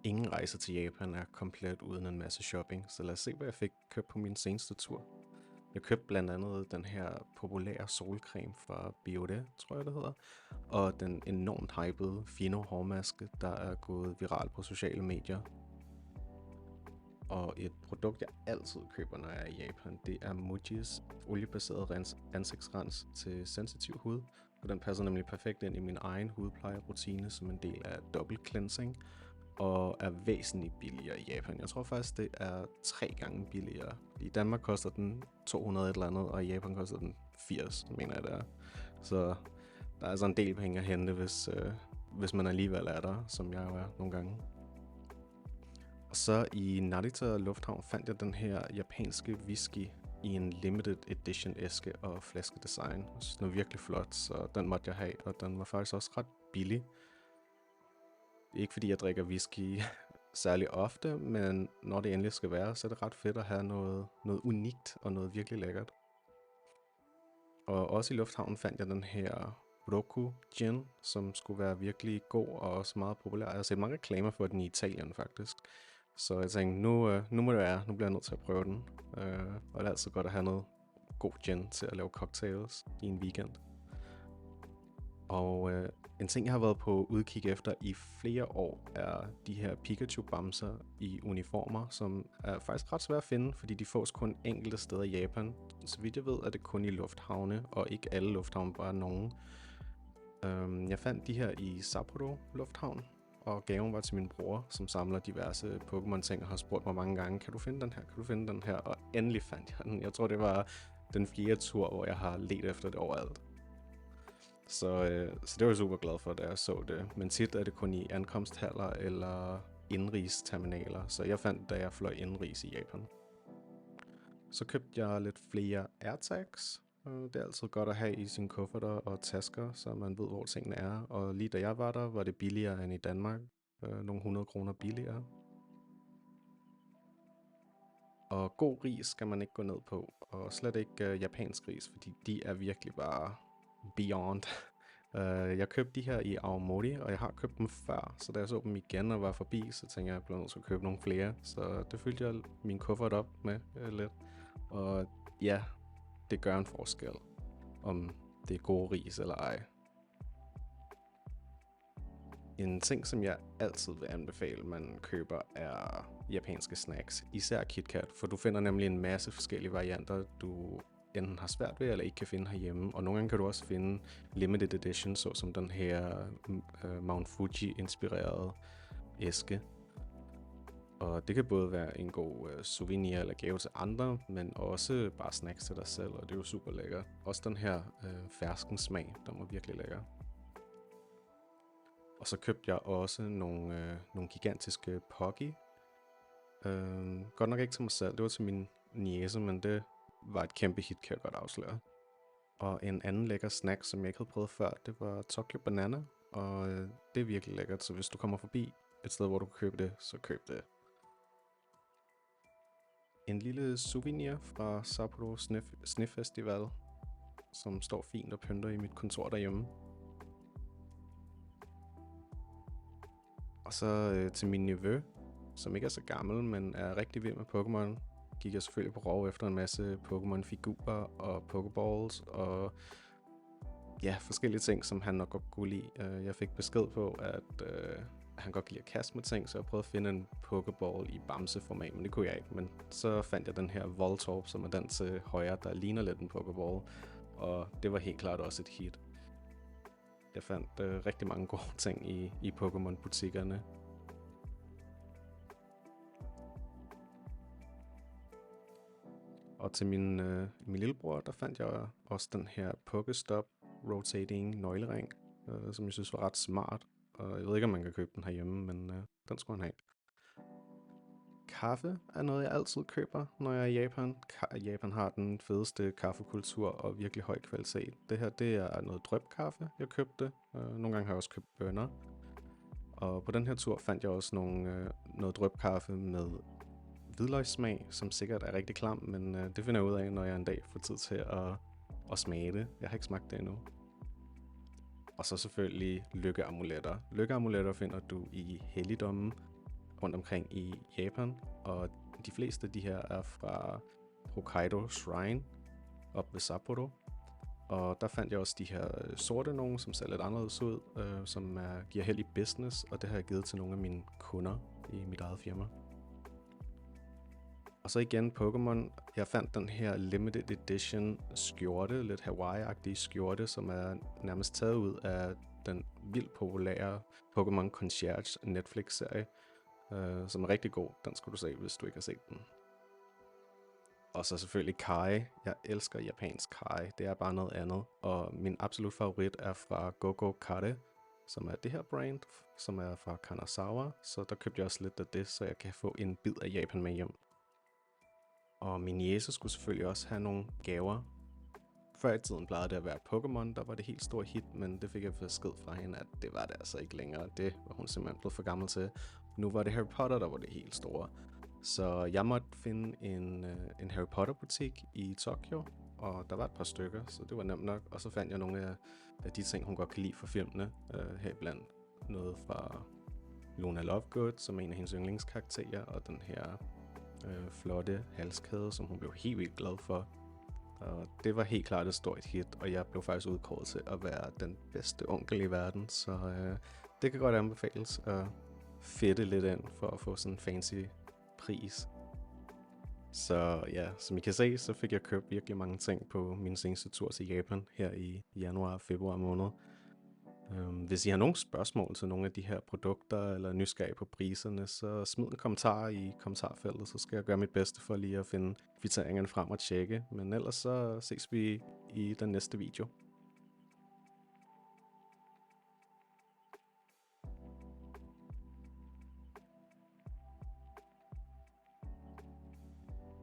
Ingen rejse til Japan er komplet uden en masse shopping, så lad os se, hvad jeg fik købt på min seneste tur. Jeg købte blandt andet den her populære solcreme fra Biore, tror jeg det hedder, og den enormt hypede Fino hårmaske, der er gået viral på sociale medier. Og et produkt, jeg altid køber, når jeg er i Japan, det er Mujis oliebaserede ansigtsrens til sensitiv hud. Og den passer nemlig perfekt ind i min egen hudplejerutine som en del af double cleansing, og er væsentligt billigere i Japan. Jeg tror faktisk, det er 3 gange billigere. I Danmark koster den 200 et eller andet, og i Japan koster den 80, mener jeg det er. Så der er altså en del penge at hente, hvis man alligevel er der, som jeg jo er nogle gange. Og så i Narita Lufthavn fandt jeg den her japanske whisky i en limited edition æske og flaskedesign. Jeg synes, den er virkelig flot, så den måtte jeg have, og den var faktisk også ret billig. Det er ikke fordi, jeg drikker whisky særlig ofte, men når det endelig skal være, så er det ret fedt at have noget unikt og noget virkelig lækkert. Og også i lufthavnen fandt jeg den her Roku Gin, som skulle være virkelig god og også meget populær. Jeg har set mange reklamer for den i Italien faktisk. Så jeg tænkte, nu må det være, nu bliver jeg nødt til at prøve den. Og det er altid godt at have noget god gin til at lave cocktails i en weekend. Og en ting, jeg har været på udkig efter i flere år, er de her Pikachu-bamser i uniformer, som er faktisk ret svære at finde, fordi de fås kun enkelte steder i Japan. Så vidt jeg ved, er det kun i lufthavne, og ikke alle lufthavne, bare nogen. Jeg fandt de her i Sapporo Lufthavn, og gaven var til min bror, som samler diverse Pokémon-ting og har spurgt mig mange gange, kan du finde den her, kan du finde den her? Og endelig fandt jeg den. Jeg tror, det var den 4. tur, hvor jeg har ledt efter det overalt. Så det var jeg super glad for, da jeg så det. Men tit er det kun i ankomsthaller eller indrigsterminaler, så jeg fandt, da jeg fløj indrigs i Japan. Så købte jeg lidt flere AirTags. Det er altid godt at have i sine kufferter og tasker, så man ved, hvor tingene er. Og lige da jeg var der, var det billigere end i Danmark. Nogle 100 kroner billigere. Og god ris skal man ikke gå ned på, og slet ikke japansk ris, fordi de er virkelig bare beyond. Jeg købte de her i Aomori, og jeg har købt dem før, så da jeg så dem igen og var forbi, så tænkte jeg, at jeg blev nødt til at købe nogle flere. Så det fyldte jeg min kuffert op med lidt. Og ja, det gør en forskel, om det er god ris eller ej. En ting, som jeg altid vil anbefale, man køber, er japanske snacks. Især KitKat, for du finder nemlig en masse forskellige varianter, du enten har svært ved eller ikke kan finde herhjemme. Og nogle gange kan du også finde limited edition, såsom den her Mount Fuji-inspirerede æske. Og det kan både være en god souvenir eller gave til andre, men også bare snacks til dig selv, og det er jo super lækkert. Også den her ferskensmag, den var virkelig lækker. Og så købte jeg også nogle gigantiske Poggy. Godt nok ikke til mig selv, det var til min niece, men det var et kæmpe hit, kan jeg godt afsløre. Og en anden lækker snack, som jeg ikke havde prøvet før, det var Tokyo Banana. Og det er virkelig lækkert, så hvis du kommer forbi et sted, hvor du kan købe det, så køb det. En lille souvenir fra Sapporo Sniff Festival, som står fint og pynter i mit kontor derhjemme. Og så til min nevø, som ikke er så gammel, men er rigtig vild med Pokémon, gik jeg selvfølgelig på rov efter en masse Pokémon-figurer og Pokéballs og ja, forskellige ting, som han nok godt kunne lide. Jeg fik besked på, at han godt kan lide at kaste med ting, så jeg prøvede at finde en Pokéball i bamseformat, men det kunne jeg ikke. Men så fandt jeg den her Voltorb, som er den til højre, der ligner lidt en Pokéball, og det var helt klart også et hit. Jeg fandt rigtig mange gode ting i Pokémon-butikkerne. Og til min lillebror, der fandt jeg også den her Pokestop Rotating nøglering, som jeg synes var ret smart. Og jeg ved ikke, om man kan købe den herhjemme, men den skulle han have. Kaffe er noget, jeg altid køber, når jeg er i Japan. Japan har den fedeste kaffekultur og virkelig høj kvalitet. Det her, det er noget drypkaffe, jeg købte. Nogle gange har jeg også købt bønner. Og på den her tur fandt jeg også noget drypkaffe med hvidløgssmag, som sikkert er rigtig klam, men det finder jeg ud af, når jeg en dag får tid til at smage det. Jeg har ikke smagt det endnu. Og så selvfølgelig lykkeamuletter. Lykkeamuletter finder du i helligdommen, rundt omkring i Japan, og de fleste af de her er fra Hokkaido Shrine op ved Sapporo. Og der fandt jeg også de her sorte nogen, som ser lidt anderledes ud, som giver held i business, og det har jeg givet til nogle af mine kunder i mit eget firma. Og så igen Pokémon. Jeg fandt den her limited edition skjorte, lidt Hawaii-agtige skjorte, som er nærmest taget ud af den vildt populære Pokémon Concierge Netflix-serie, som er rigtig god. Den skulle du se, hvis du ikke har set den. Og så selvfølgelig Kai. Jeg elsker japansk Kai. Det er bare noget andet. Og min absolut favorit er fra Gogo Kare, som er det her brand, som er fra Kanazawa. Så der købte jeg også lidt af det, så jeg kan få en bid af Japan med hjem. Og min jæse skulle selvfølgelig også have nogle gaver. Før i tiden plejede det at være Pokémon, der var det helt store hit, men det fik jeg besked fra hende, at det var det altså ikke længere. Det var hun simpelthen blevet for gammel til. Nu var det Harry Potter, der var det helt store. Så jeg måtte finde en Harry Potter butik i Tokyo, og der var et par stykker, så det var nemt nok. Og så fandt jeg nogle af de ting, hun godt kan lide fra filmene, heriblandt noget fra Luna Lovegood, som er en af hendes yndlingskarakterer, og den her flotte halskæde, som hun blev helt vildt glad for. Og det var helt klart et stort hit, og jeg blev faktisk udkåret til at være den bedste onkel i verden, så det kan godt anbefales at fedte lidt ind for at få sådan en fancy pris. Så ja, som I kan se, så fik jeg købt virkelig mange ting på min seneste tur til Japan her i januar og februar måned. Hvis I har nogle spørgsmål til nogle af de her produkter, eller nysgerrige på priserne, så smid en kommentar i kommentarfeltet, så skal jeg gøre mit bedste for lige at finde kvitteringerne frem og tjekke. Men ellers så ses vi i den næste video.